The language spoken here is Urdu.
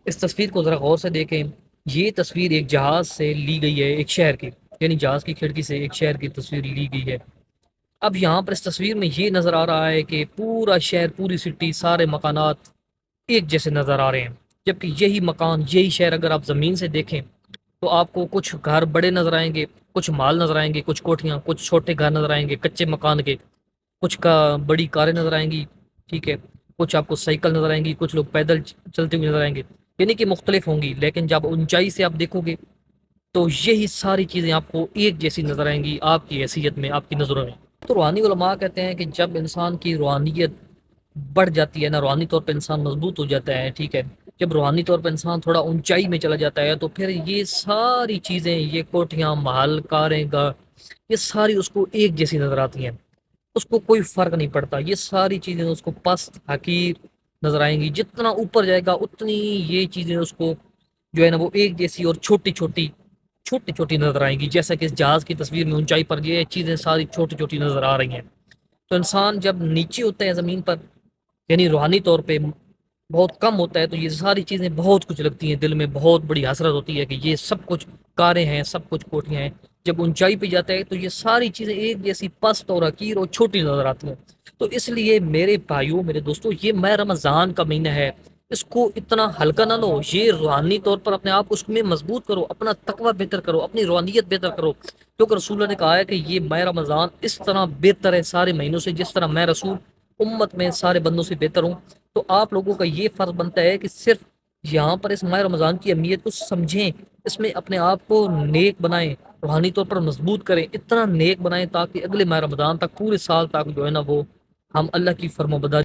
اس تصویر کو ذرا غور سے دیکھیں۔ یہ تصویر ایک جہاز سے لی گئی ہے، ایک شہر کی، یعنی جہاز کی کھڑکی سے ایک شہر کی تصویر لی گئی ہے۔ اب یہاں پر اس تصویر میں یہ نظر آ رہا ہے کہ پورا شہر، پوری سٹی، سارے مکانات ایک جیسے نظر آ رہے ہیں، جبکہ یہی مکان، یہی شہر اگر آپ زمین سے دیکھیں تو آپ کو کچھ گھر بڑے نظر آئیں گے، کچھ مال نظر آئیں گے، کچھ کوٹھیاں، کچھ چھوٹے گھر نظر آئیں گے کچے مکان کے، کچھ کا بڑی کاریں نظر آئیں گی، ٹھیک ہے، کچھ آپ کو سائیکل نظر آئیں گی، کچھ لوگ پیدل چلتے ہوئے نظر آئیں گے، یعنی کہ مختلف ہوں گی، لیکن جب اونچائی سے آپ دیکھو گے تو یہی ساری چیزیں آپ کو ایک جیسی نظر آئیں گی آپ کی حیثیت میں، آپ کی نظروں میں۔ تو روحانی علماء کہتے ہیں کہ جب انسان کی روحانیت بڑھ جاتی ہے نا، روحانی طور پہ انسان مضبوط ہو جاتا ہے، ٹھیک ہے، جب روحانی طور پہ انسان تھوڑا اونچائی میں چلا جاتا ہے تو پھر یہ ساری چیزیں، یہ کوٹھیاں، محل، کاریں، یہ ساری اس کو ایک جیسی نظر آتی ہیں، اس کو کوئی فرق نہیں پڑتا، یہ ساری چیزیں اس کو پست، حقیر نظر آئیں گی، جتنا اوپر جائے گا اتنی یہ چیزیں اس کو جو ہے نا وہ ایک جیسی اور چھوٹی چھوٹی، چھوٹی چھوٹی نظر آئیں گی، جیسا کہ اس جہاز کی تصویر میں اونچائی پر یہ چیزیں ساری چھوٹی چھوٹی نظر آ رہی ہیں۔ تو انسان جب نیچے ہوتا ہے زمین پر، یعنی روحانی طور پہ بہت کم ہوتا ہے، تو یہ ساری چیزیں بہت کچھ لگتی ہیں، دل میں بہت بڑی حسرت ہوتی ہے کہ یہ سب کچھ کاریں ہیں، سب کچھ کوٹیاں ہیں۔ جب اونچائی پہ جاتا ہے تو یہ ساری چیزیں ایک جیسی پست اور حقیر اور چھوٹی نظر آتی ہیں۔ تو اس لیے میرے بھائیوں، میرے دوستوں، یہ ماہ رمضان کا مہینہ ہے، اس کو اتنا ہلکا نہ لو، یہ روحانی طور پر اپنے آپ کو اس میں مضبوط کرو، اپنا تقوی بہتر کرو، اپنی روحانیت بہتر کرو، کیونکہ رسول اللہ نے کہا ہے کہ یہ ماہ رمضان اس طرح بہتر ہے سارے مہینوں سے، جس طرح میں رسول امت میں سارے بندوں سے بہتر ہوں۔ تو آپ لوگوں کا یہ فرض بنتا ہے کہ صرف یہاں پر اس ماہ رمضان کی اہمیت کو سمجھیں، اس میں اپنے آپ کو نیک بنائیں، روحانی طور پر مضبوط کریں، اتنا نیک بنائیں تاکہ اگلے ماہ رمضان تک، پورے سال تک جو ہے نا وہ ہم اللہ کی فرما